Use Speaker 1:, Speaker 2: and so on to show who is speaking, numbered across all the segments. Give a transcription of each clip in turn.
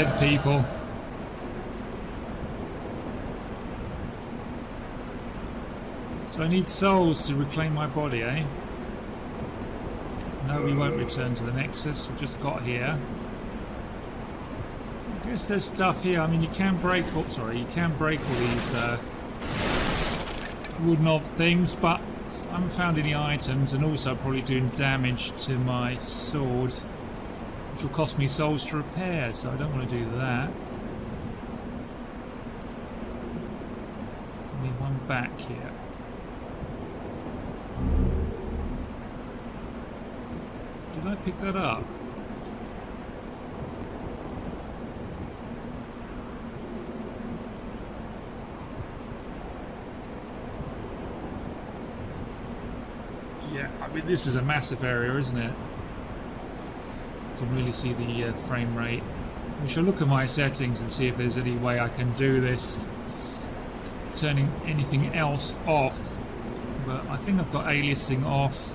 Speaker 1: dead people. So I need souls to reclaim my body, eh? No, we won't return to the Nexus. We've just got here. I guess there's stuff here. I mean, you can break. Oh, sorry, you can break all these wood knob things, but I haven't found any items, and also probably doing damage to my sword, which will cost me souls to repair. So I don't want to do that. I need one back here. Did I pick that up? Yeah, I mean, this is a massive area, isn't it? You can really see the frame rate. We shall look at my settings and see if there's any way I can do this, turning anything else off. But I think I've got aliasing off.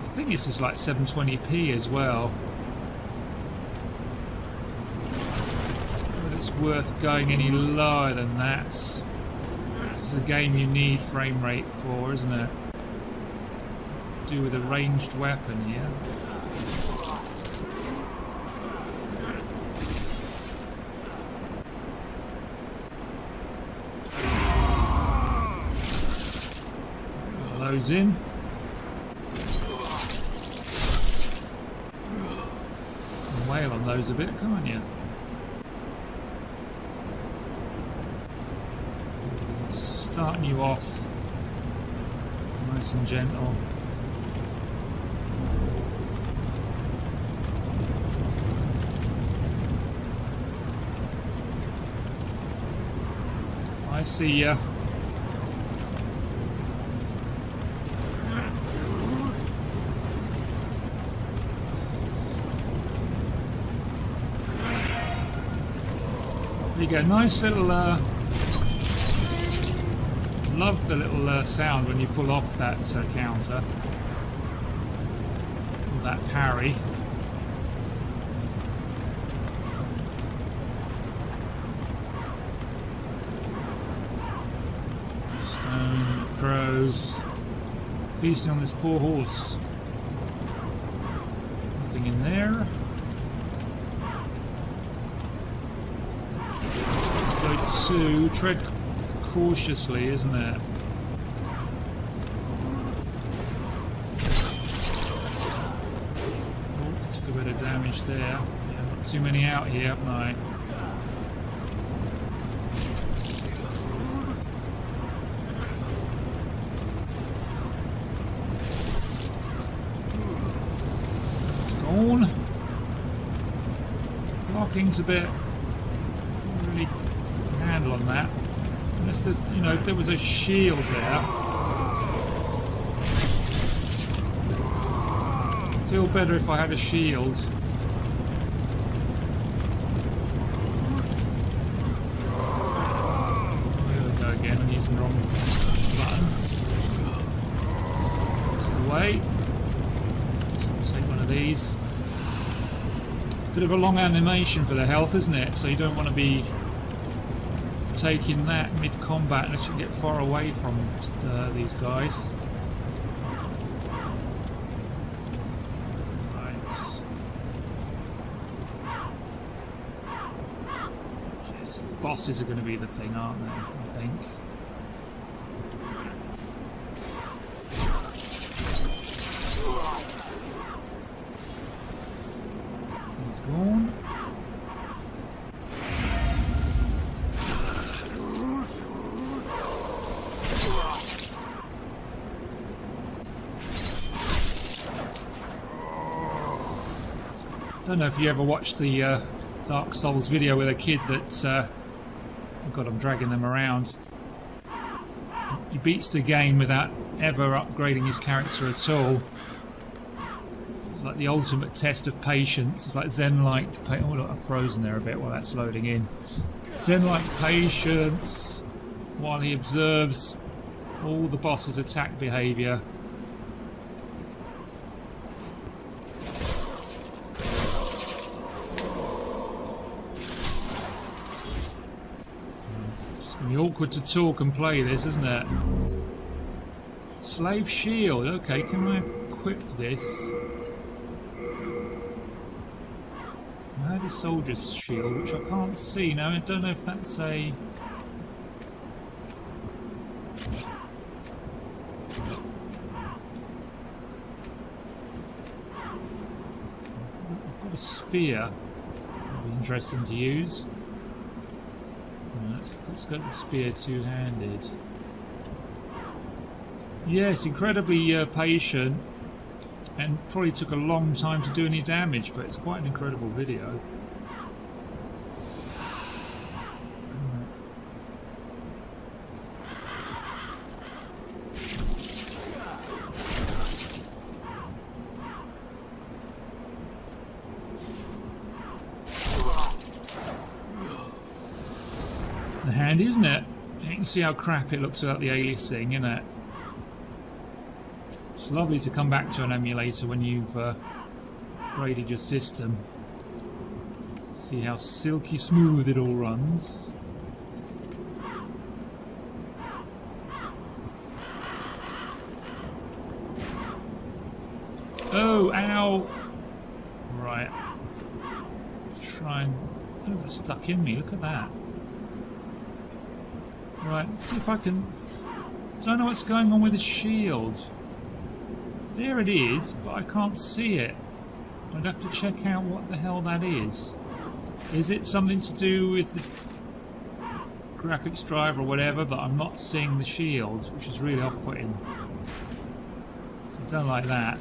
Speaker 1: I think this is like 720p as well. But it's worth going any lower than that. This is a game you need frame rate for, isn't it? Do with a ranged weapon here. Those in. Wail on those a bit, can't you? Starting you off nice and gentle. I see ya. There you go, nice little, love the little sound when you pull off that counter, or that parry. Stone crows feasting on this poor horse. Nothing in there. To tread cautiously, isn't it? Oh, took a bit of damage there. Yeah, not too many out here, haven't I? It's gone. Blocking's a bit really handle on that. Unless there's, you know, if there was a shield there. I'd feel better if I had a shield. There we go again, I'm using the wrong button. That's the way. Just take one of these. Bit of a long animation for the health, isn't it? So you don't want to be taking that mid-combat unless you get far away from these guys. Right. Yes, bosses are going to be the thing, aren't they? I think. He's gone. I don't know if you ever watched the Dark Souls video with a kid that, oh god, I'm dragging them around. He beats the game without ever upgrading his character at all. It's like the ultimate test of patience. It's like Zen-like. Oh look, I've frozen there a bit while that's loading in. Zen-like patience while he observes all the boss's attack behaviour. Be awkward to talk and play this, isn't it? Slave shield. Okay, can I equip this? I had a soldier's shield, which I can't see now. I don't know if that's a... I've got a spear. That'd be interesting to use. Let's go to the spear two-handed. Yes, incredibly patient, and probably took a long time to do any damage, but it's quite an incredible video. Handy, isn't it? You can see how crap it looks without the aliasing, isn't it? It's lovely to come back to an emulator when you've upgraded your system. See how silky smooth it all runs. Oh, ow! Right. Try and... Oh, that's stuck in me, look at that. Right, let's see if I can... Don't know what's going on with the shield. There it is, but I can't see it. I'd have to check out what the hell that is. Is it something to do with the graphics driver or whatever, but I'm not seeing the shield, which is really off-putting. So I don't like that.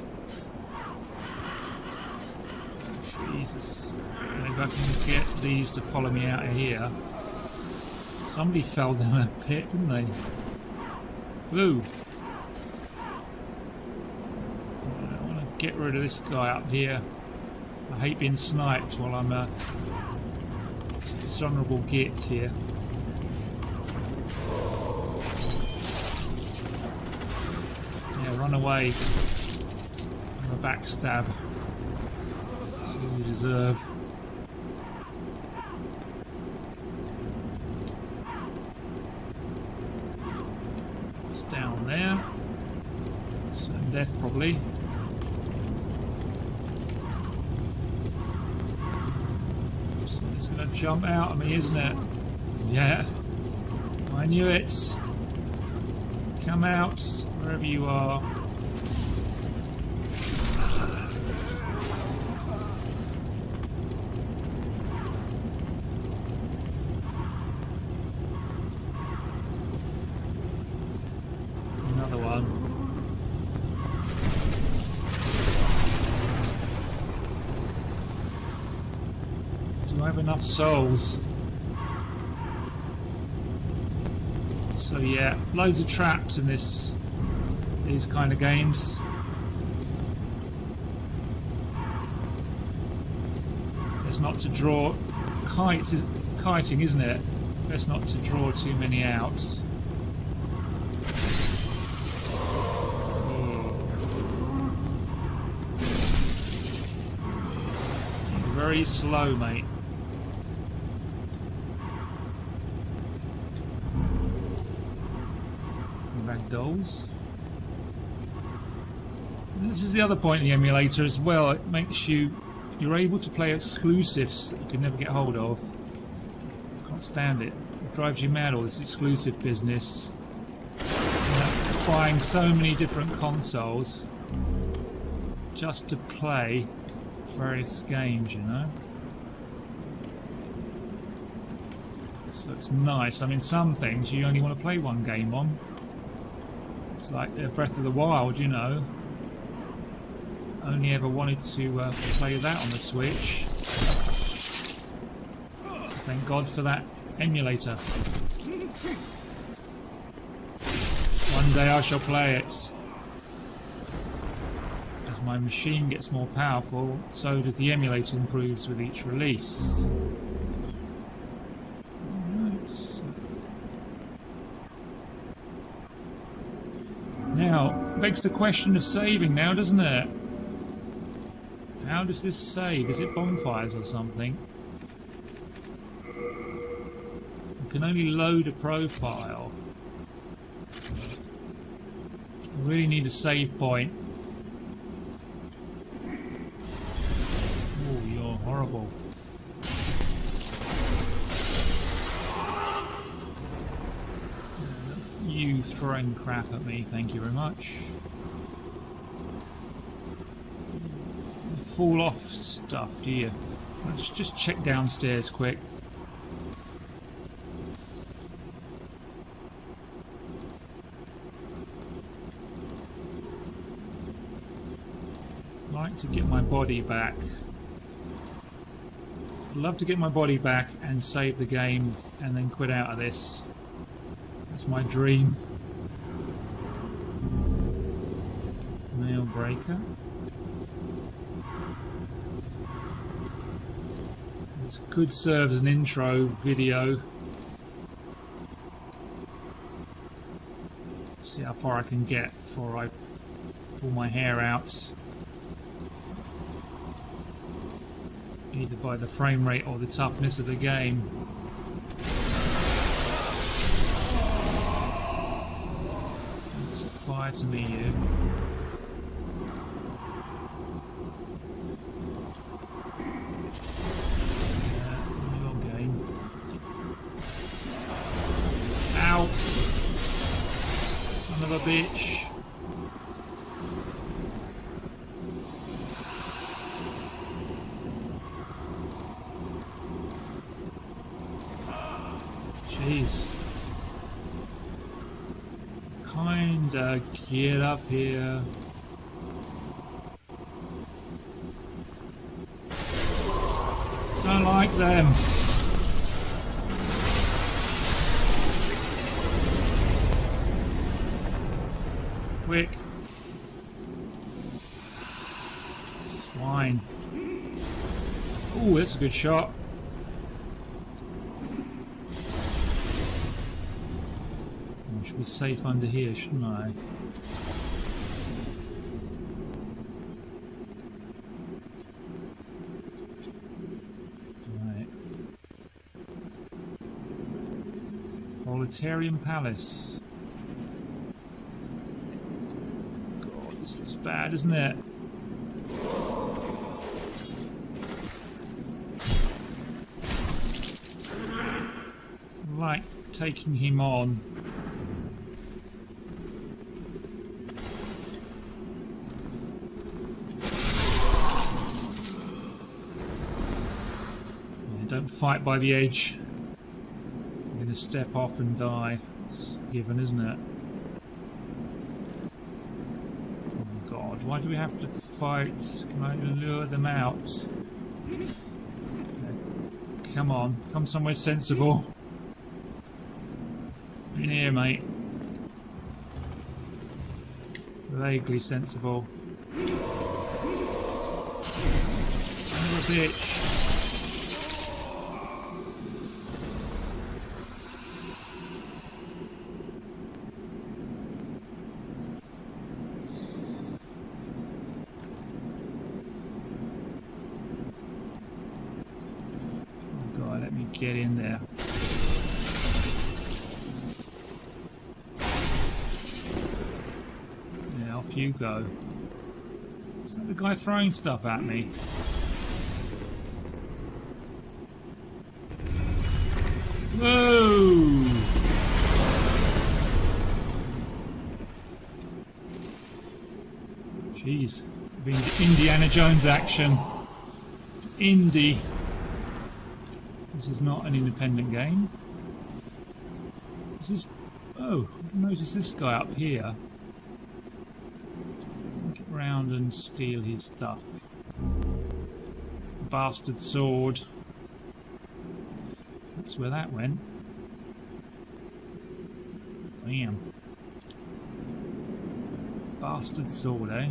Speaker 1: Jesus. Maybe I can get these to follow me out of here. Somebody fell down a pit, didn't they? Woo! I want to get rid of this guy up here. I hate being sniped while I'm this dishonourable git here. Yeah, run away. I'm a backstab. That's what you deserve. Down there. Certain death probably. So it's going to jump out of me, isn't it? Yeah. I knew it. Come out, wherever you are. Enough souls. So yeah, loads of traps in these kind of games. It's not to draw kiting, isn't it? Best not to draw too many out. You're very slow, mate. Dolls. This is the other point in the emulator as well. It makes you're able to play exclusives that you could never get hold of. Can't stand it. It drives you mad, all this exclusive business. Buying so many different consoles just to play various games, you know. So it's nice. I mean, some things you only want to play one game on. It's like Breath of the Wild, you know. Only ever wanted to play that on the Switch. Thank God for that emulator. One day I shall play it. As my machine gets more powerful, so does the emulator improves with each release. Now, begs the question of saving now, doesn't it? How does this save? Is it bonfires or something? I can only load a profile. I really need a save point. Oh, you're horrible. You throwing crap at me, thank you very much. Fall off stuff, do you? Let's just check downstairs quick. I'd like to get my body back. I'd love to get my body back and save the game and then quit out of this. That's my dream. Nail breaker. This could serve as an intro video. See how far I can get before I pull my hair out. Either by the frame rate or the toughness of the game. Set fire to me, you. Ow! Son of a bitch. Jeez. Kinda get up here. Don't like them. Quick. Swine. Ooh, that's a good shot. I should be safe under here, shouldn't I? Right. Proletarian Palace. This looks bad, isn't it? Like taking him on. Yeah, don't fight by the edge. You're going to step off and die. It's a given, isn't it? Why do we have to fight? Can I lure them out? Come on, come somewhere sensible. In here, mate. Vaguely sensible. Son of a bitch. Get in there. Yeah, off you go. Is that the guy throwing stuff at me? Whoa! Jeez, Indiana Jones action. Indy. This is not an independent game. This is... Oh, notice this guy up here. Get round and steal his stuff. Bastard sword. That's where that went. Damn. Bastard sword, eh?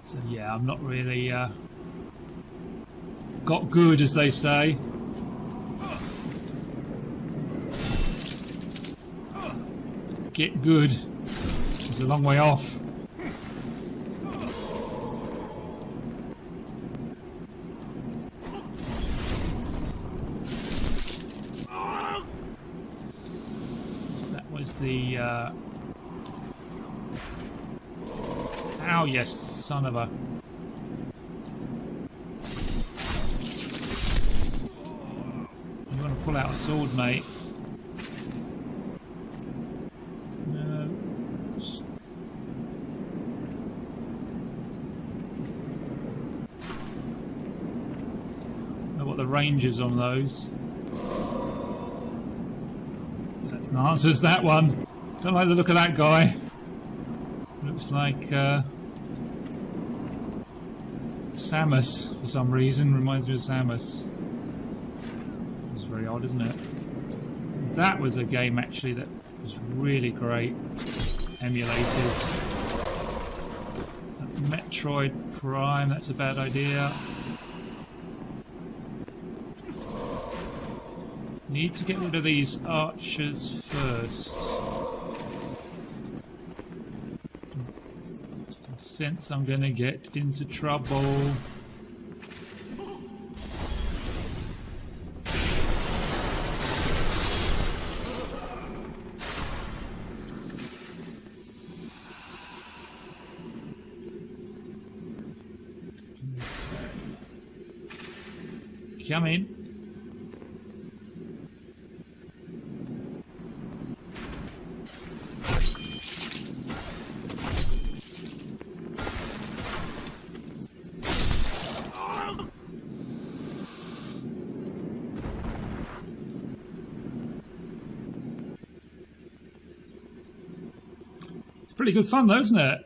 Speaker 1: So yeah, I'm not really got good, as they say. Get good. It's a long way off. The oh yes, son of a. You want to pull out a sword, mate? No. Know what the range is on those. The answer's that one. Don't like the look of that guy. Looks like Samus for some reason. Reminds me of Samus. It's very odd, isn't it? That was a game actually that was really great. Emulated. Metroid Prime, that's a bad idea. Need to get rid of these archers first. I sense I'm gonna get into trouble. Come in. Pretty good fun though, isn't it?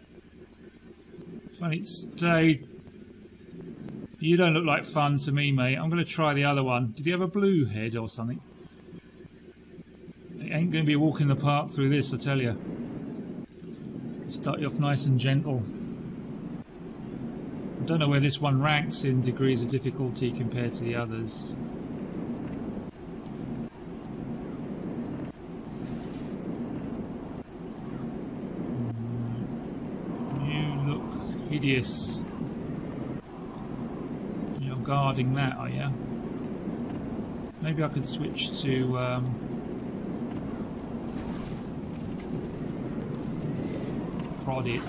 Speaker 1: Funny stay. You don't look like fun to me, mate. I'm going to try the other one. Did you have a blue head or something? It ain't going to be a walk in the park through this, I tell you. Start you off nice and gentle. I don't know where this one ranks in degrees of difficulty compared to the others. Hideous. You're guarding that, are you? Maybe I could switch to prod it.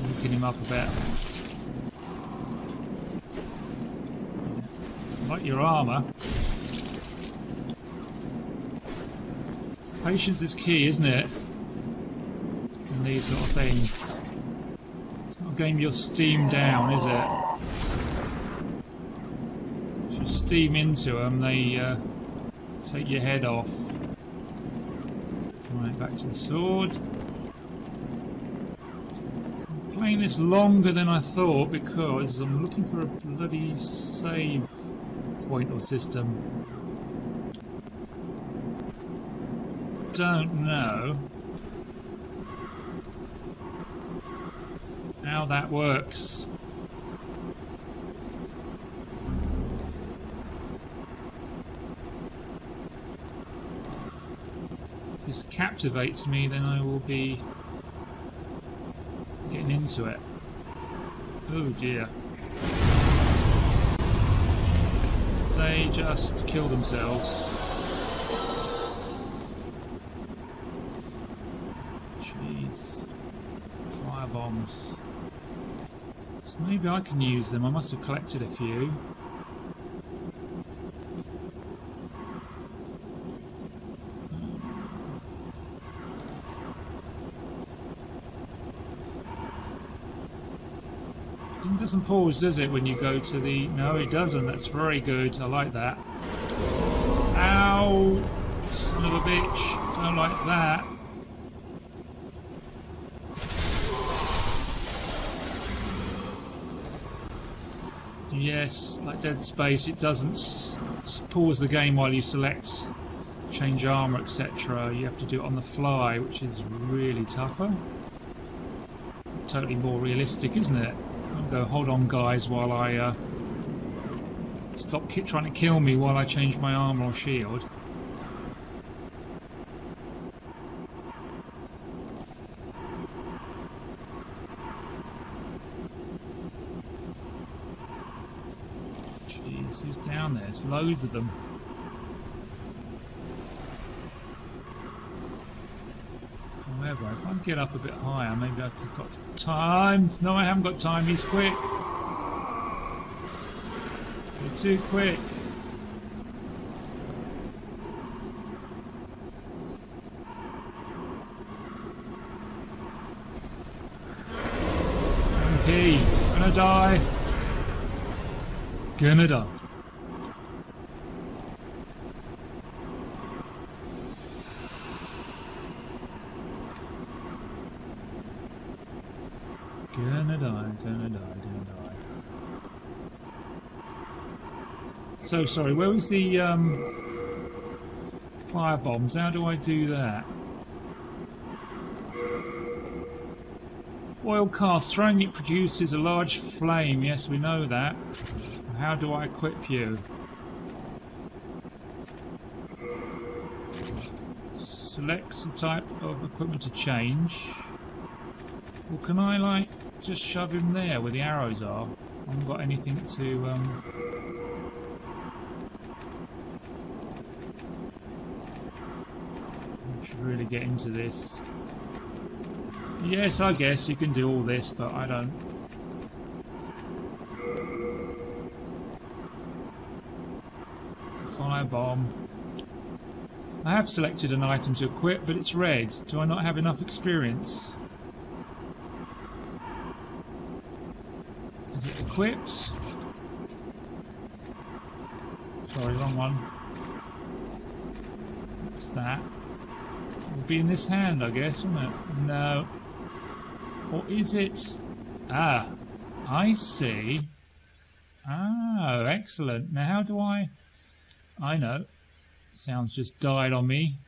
Speaker 1: Looking him up a bit. Like your armour. Patience is key, isn't it? In these sort of things. It's not a game you'll steam down, is it? If you steam into them, they take your head off. Right, back to the sword. I'm playing this longer than I thought because I'm looking for a bloody save point or system. Don't know how that works. If this captivates me, then I will be getting into it. Oh dear. They just kill themselves. Bombs. So maybe I can use them. I must have collected a few. Thing doesn't pause, does it, when you go to the... No, it doesn't. That's very good. I like that. Ow! Son of a bitch. Don't like that. Yes, like Dead Space, it doesn't pause the game while you select change armor, etc., you have to do it on the fly, which is really tougher. Totally more realistic, isn't it? I'll go, hold on guys, while I stop trying to kill me while I change my armor or shield. Jeez, who's down there? There's loads of them. However, if I get up a bit higher, maybe I could got time. No, I haven't got time. He's quick. You're too quick. MP, gonna die. Gonna die. Gonna die, gonna die, gonna die. So sorry, where was the fire bombs? How do I do that? Oil cast, throwing it produces a large flame. Yes, we know that. How do I equip you? Select the type of equipment to change. Well, can I, like, just shove him there where the arrows are? I haven't got anything to, I should really get into this. Yes, I guess you can do all this, but I don't. The firebomb. I have selected an item to equip, but it's red. Do I not have enough experience? Is it equipped? Sorry, wrong one. What's that? It'll be in this hand, I guess, won't it? No. Or is it? Ah, I see. Oh, excellent. Now how do I know. Sounds just died on me.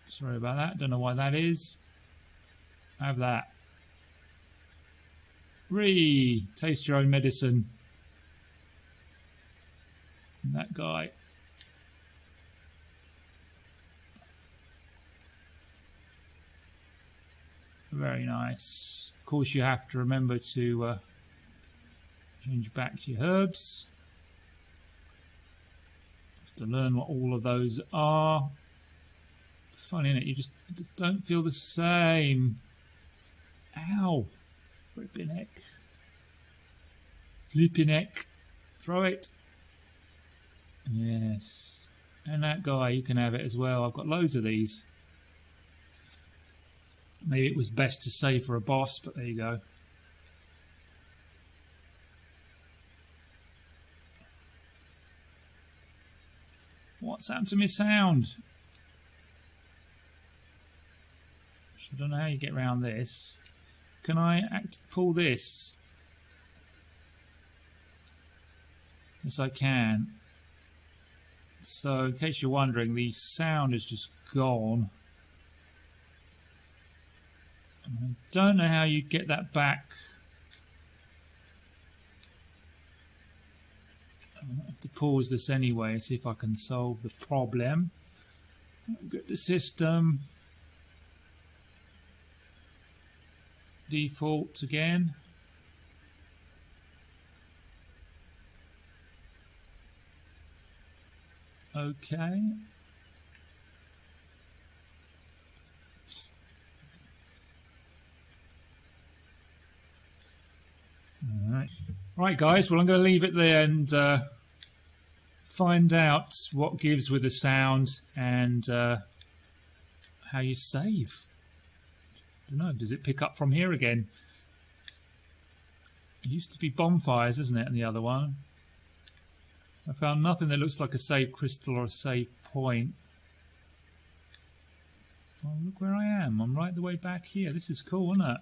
Speaker 1: Sorry about that. Don't know why that is. Have that. Taste your own medicine. And that guy. Very nice. Of course, you have to remember to change back to your herbs. Have to learn what all of those are. Funny, isn't it? You just don't feel the same. Ow! Flipping heck. Flipping heck. Throw it. Yes. And that guy, you can have it as well. I've got loads of these. Maybe it was best to save for a boss, but there you go. What's happened to my sound? I don't know how you get around this. Can I pull this? Yes, I can. So, in case you're wondering, the sound is just gone. I don't know how you get that back. I have to pause this anyway, see if I can solve the problem. Get the system. Default again. Okay. Right, guys, well, I'm going to leave it there and find out what gives with the sound and how you save. I don't know, does it pick up from here again? It used to be bonfires, isn't it, in the other one? I found nothing that looks like a save crystal or a save point. Oh, look where I am. I'm right the way back here. This is cool, isn't it?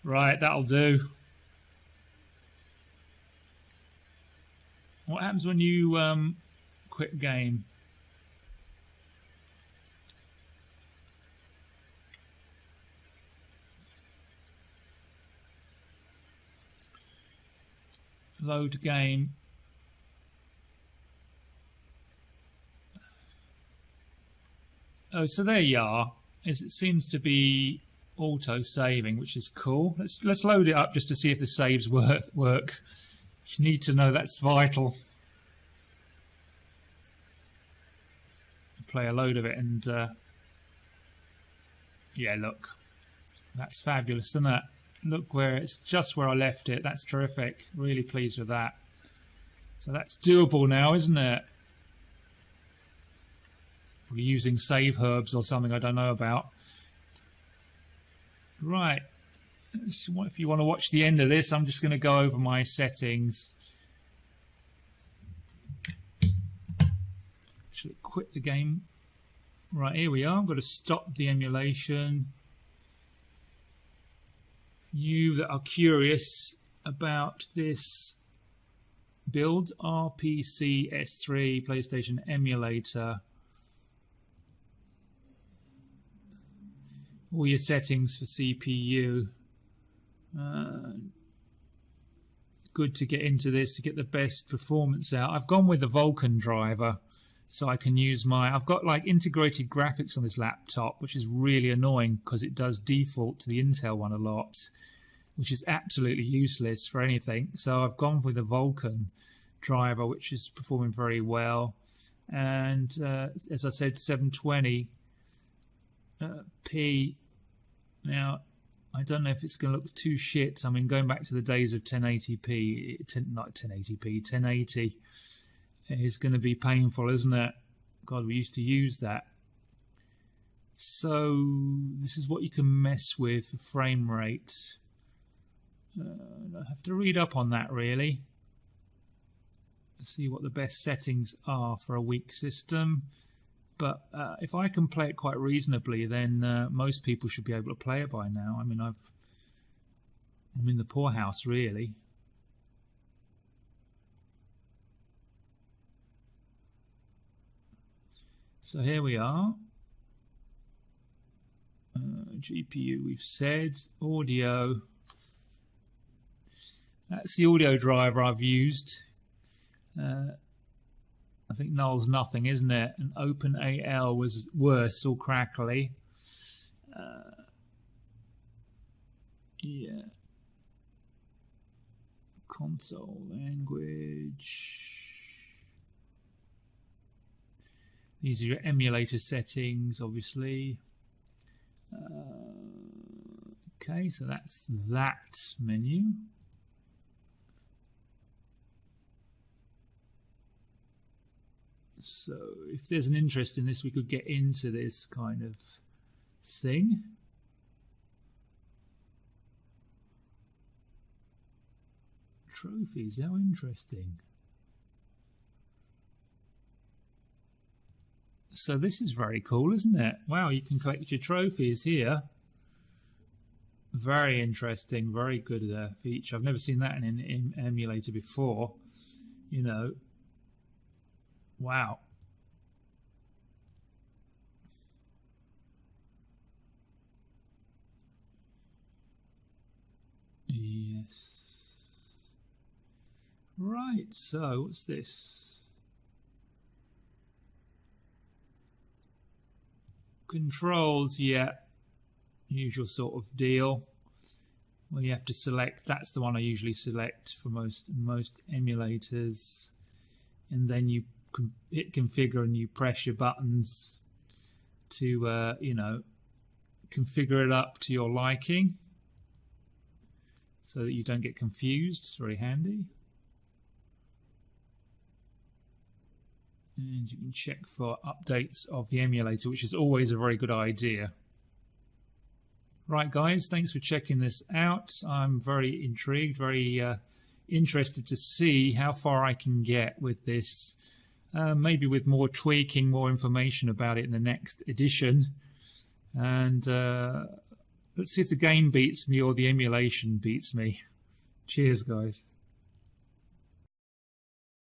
Speaker 1: Right, that'll do. What happens when you quit game? Load game. Oh, so there you are. It seems to be auto saving, which is cool. Let's load it up just to see if the saves work. You need to know, that's vital. Play a load of it, and yeah, look, that's fabulous, isn't it? Look where it's just where I left it. That's terrific. Really pleased with that. So that's doable now, isn't it? Probably using save herbs or something I don't know about. Right. If you want to watch the end of this, I'm just going to go over my settings. Actually, quit the game. Right, here we are. I've got to stop the emulation. You that are curious about this build, RPCS3 PlayStation Emulator. All your settings for CPU. Good to get into this to get the best performance out. I've gone with the Vulkan driver, so I can use I've got like integrated graphics on this laptop, which is really annoying because it does default to the Intel one a lot, which is absolutely useless for anything. So I've gone with the Vulkan driver, which is performing very well. And as I said, 720p. Now, I don't know if it's going to look too shit. I mean, going back to the days of 1080p, not 1080p, 1080 is going to be painful, isn't it? God, we used to use that. So this is what you can mess with for frame rate. I have to read up on that, really. See what the best settings are for a weak system. But if I can play it quite reasonably, then most people should be able to play it by now. I mean, I'm in the poorhouse, really. So here we are. GPU, we've said. Audio. That's the audio driver I've used. I think null's nothing, isn't it? And OpenAL was worse, all crackly. Yeah. Console language. These are your emulator settings, obviously. Okay, so that's that menu. So if there's an interest in this, we could get into this kind of thing. Trophies, how interesting. So this is very cool, isn't it? Wow, you can collect your trophies here. Very interesting, very good feature. I've never seen that in an emulator before. You know, wow. Yes. Right, so what's this? Controls, yeah. Usual sort of deal. Well, you have to select, that's the one I usually select for most emulators. And then you hit configure and you press your buttons to, you know, configure it up to your liking so that you don't get confused. It's very handy. And you can check for updates of the emulator, which is always a very good idea. Right, guys, thanks for checking this out. I'm very intrigued, very interested to see how far I can get with this. Maybe with more tweaking, more information about it in the next edition. And let's see if the game beats me or the emulation beats me. Cheers, guys.